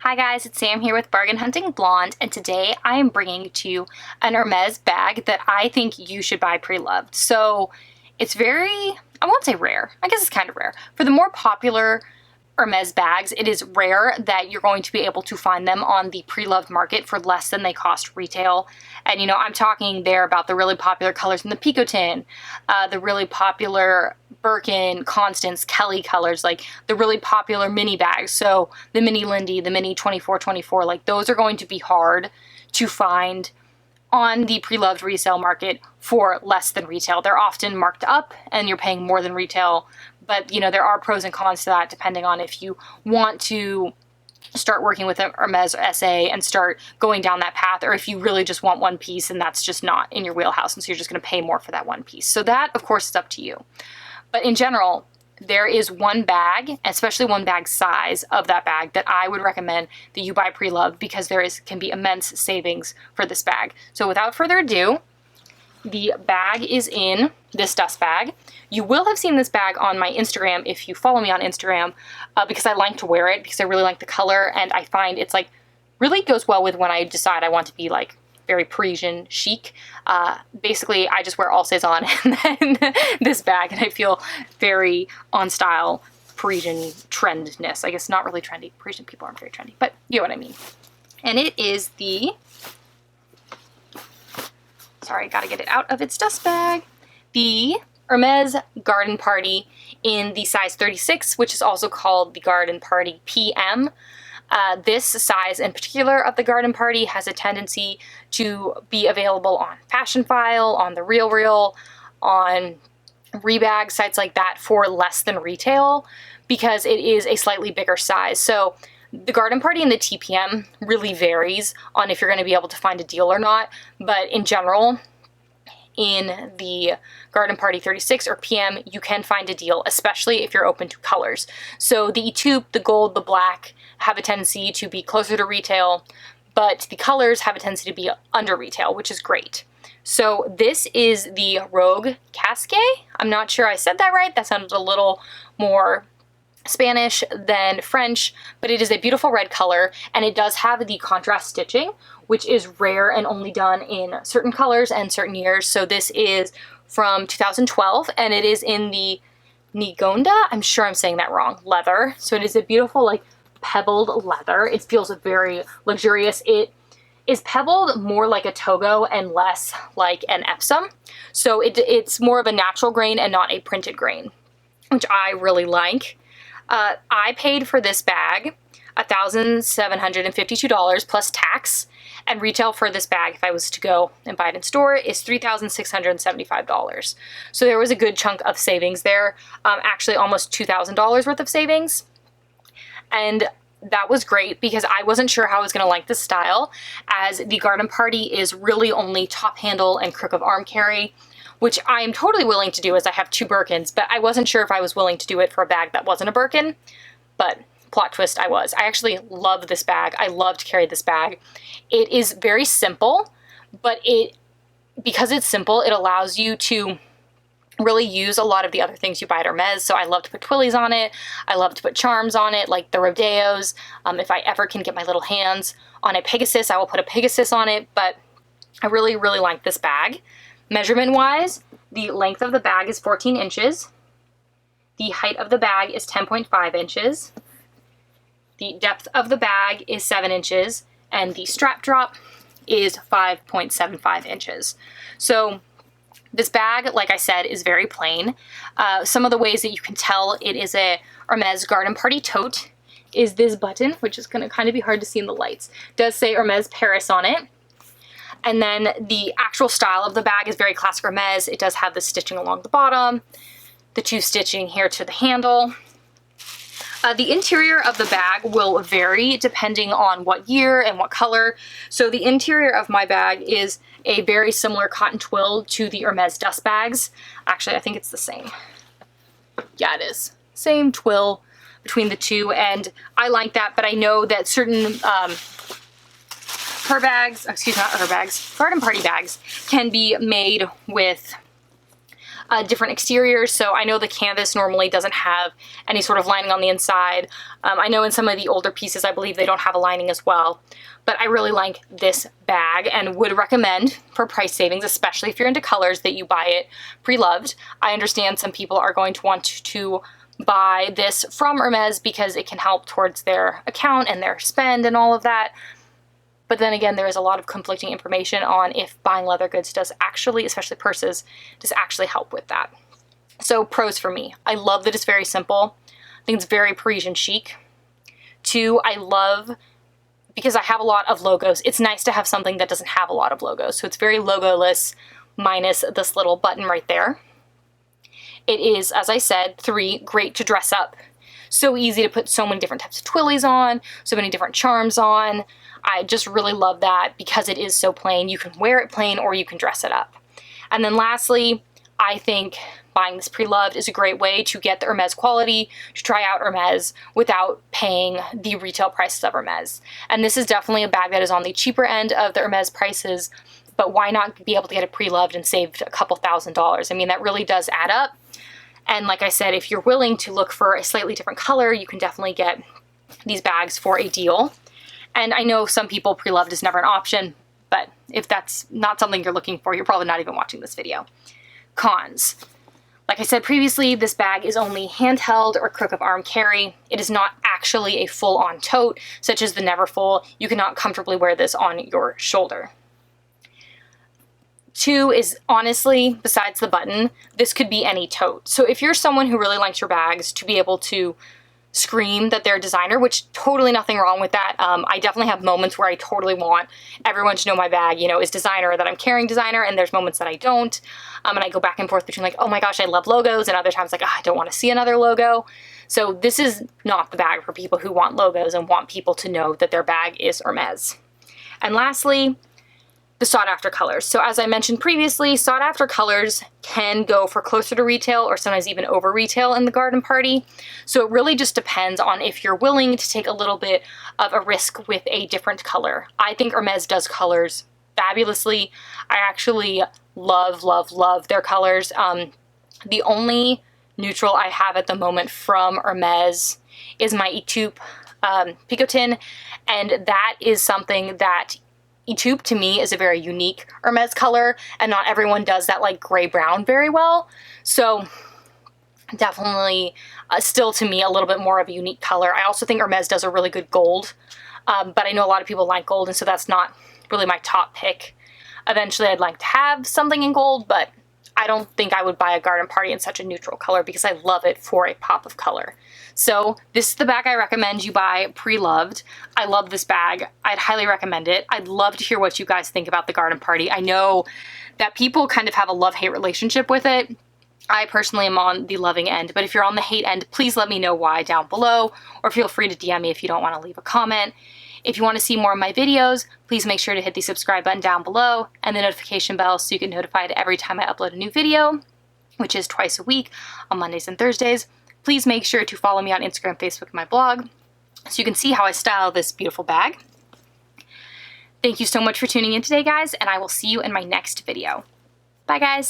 Hi guys, it's Sam here with Bargain Hunting Blonde, and today I am bringing to you an Hermes bag that I think you should buy pre-loved. So it's very, I won't say rare, I guess it's kind of rare. For the more popular Hermes bags, it is rare that you're going to be able to find them on the pre-loved market for less than they cost retail. And you know, I'm talking there about the really popular colors in the Picotin, the really popular Birkin, Constance, Kelly colors, like the really popular mini bags. So the mini Lindy, the mini 2424, like those are going to be hard to find on the pre-loved resale market for less than retail. They're often marked up and you're paying more than retail. But you know, there are pros and cons to that depending on if you want to start working with a Hermes or SA and start going down that path, or if you really just want one piece and that's just not in your wheelhouse, and so you're just going to pay more for that one piece. So that, of course, is up to you. But in general, there is one bag, especially one bag size of that bag, that I would recommend that you buy pre-loved because can be immense savings for this bag. So without further ado, the bag is in this dust bag. You will have seen this bag on my Instagram if you follow me on Instagram, because I like to wear it because I really like the color, and I find it's like really goes well with when I decide I want to be like very Parisian chic. Basically, I just wear all saison and then this bag, and I feel very on style Parisian trendness. I guess not really trendy. Parisian people aren't very trendy, but you know what I mean. And it is the, sorry, gotta get it out of its dust bag, the Hermes Garden Party in the size 36, which is also called the Garden Party PM. This size in particular of the Garden Party has a tendency to be available on Fashion File, on The RealReal, on Rebag, sites like that for less than retail because it is a slightly bigger size. So the Garden Party and the TPM really varies on if you're going to be able to find a deal or not, but in general, in the Garden Party 36 or PM, you can find a deal, especially if you're open to colors. So the taupe, the gold, the black have a tendency to be closer to retail, but the colors have a tendency to be under retail, which is great. So this is the Rogue Casque. I'm not sure I said that right. That sounded a little more Spanish than French, but it is a beautiful red color, and it does have the contrast stitching, which is rare and only done in certain colors and certain years. So this is from 2012, and it is in the Nigonda, I'm sure I'm saying that wrong, leather. So it is a beautiful, like, pebbled leather. It feels very luxurious. It is pebbled more like a Togo and less like an Epsom. So it's more of a natural grain and not a printed grain, which I really like. I paid for this bag $1,752 plus tax, and retail for this bag, if I was to go and buy it in store, is $3,675. So there was a good chunk of savings there, actually almost $2,000 worth of savings. And that was great because I wasn't sure how I was going to like this style, as the Garden Party is really only top handle and crook of arm carry, which I am totally willing to do as I have two Birkins, but I wasn't sure if I was willing to do it for a bag that wasn't a Birkin, but plot twist, I was. I actually love this bag. I love to carry this bag. It is very simple, but because it's simple, it allows you to really use a lot of the other things you buy at Hermes. So I love to put twillies on it. I love to put charms on it, like the Rodeos. If I ever can get my little hands on a Pegasus, I will put a Pegasus on it, but I really, really like this bag. Measurement-wise, the length of the bag is 14 inches. The height of the bag is 10.5 inches. The depth of the bag is 7 inches, and the strap drop is 5.75 inches. So this bag, like I said, is very plain. Some of the ways that you can tell it is a Hermes Garden Party tote is this button, which is going to kind of be hard to see in the lights. It does say Hermes Paris on it. And then the actual style of the bag is very classic Hermes. It does have the stitching along the bottom, the two stitching here to the handle. The interior of the bag will vary depending on what year and what color. So the interior of my bag is a very similar cotton twill to the Hermes dust bags. Actually, I think it's the same. Yeah, it is. Same twill between the two, and I like that, but I know that certain Garden Party bags can be made with different exteriors. So I know the canvas normally doesn't have any sort of lining on the inside. I know in some of the older pieces, I believe they don't have a lining as well. But I really like this bag and would recommend for price savings, especially if you're into colors, that you buy it pre-loved. I understand some people are going to want to buy this from Hermes because it can help towards their account and their spend and all of that. But then again, there is a lot of conflicting information on if buying leather goods does actually, especially purses, does actually help with that. So pros for me. I love that it's very simple. I think it's very Parisian chic. 2, I love, because I have a lot of logos, it's nice to have something that doesn't have a lot of logos. So it's very logoless minus this little button right there. It is, as I said, 3, great to dress up. So easy to put so many different types of twillies on, so many different charms on. I just really love that because it is so plain. You can wear it plain or you can dress it up. And then lastly, I think buying this pre-loved is a great way to get the Hermes quality, to try out Hermes without paying the retail prices of Hermes. And this is definitely a bag that is on the cheaper end of the Hermes prices, but why not be able to get it pre-loved and saved a couple $1,000s? I mean, that really does add up. And like I said, if you're willing to look for a slightly different color, you can definitely get these bags for a deal. And I know some people pre-loved is never an option, but if that's not something you're looking for, you're probably not even watching this video. Cons. Like I said previously, this bag is only handheld or crook of arm carry. It is not actually a full-on tote, such as the Neverfull. You cannot comfortably wear this on your shoulder. 2 is, honestly, besides the button, this could be any tote. So if you're someone who really likes your bags to be able to scream that they're a designer, which totally nothing wrong with that. I definitely have moments where I totally want everyone to know my bag, you know, is designer, that I'm carrying designer, and there's moments that I don't. And I go back and forth between like, oh my gosh, I love logos, and other times like, oh, I don't want to see another logo. So this is not the bag for people who want logos and want people to know that their bag is Hermes. And lastly, the sought after colors. So as I mentioned previously, sought after colors can go for closer to retail or sometimes even over retail in the garden party. So it really just depends on if you're willing to take a little bit of a risk with a different color. I think Hermes does colors fabulously. I actually love, love, love their colors. The only neutral I have at the moment from Hermes is my Etoupe Picotin, and that is something that Etoupe to me is a very unique Hermes color, and not everyone does that like gray brown very well. So definitely still to me a little bit more of a unique color. I also think Hermes does a really good gold, but I know a lot of people like gold, and so that's not really my top pick. Eventually I'd like to have something in gold, but I don't think I would buy a garden party in such a neutral color because I love it for a pop of color. So this is the bag I recommend you buy pre-loved. I love this bag. I'd highly recommend it. I'd love to hear what you guys think about the garden party. I know that people kind of have a love-hate relationship with it. I personally am on the loving end, but if you're on the hate end, please let me know why down below, or feel free to DM me if you don't want to leave a comment. If you want to see more of my videos, please make sure to hit the subscribe button down below and the notification bell so you get notified every time I upload a new video, which is twice a week on Mondays and Thursdays. Please make sure to follow me on Instagram, Facebook, and my blog so you can see how I style this beautiful bag. Thank you so much for tuning in today, guys, and I will see you in my next video. Bye, guys.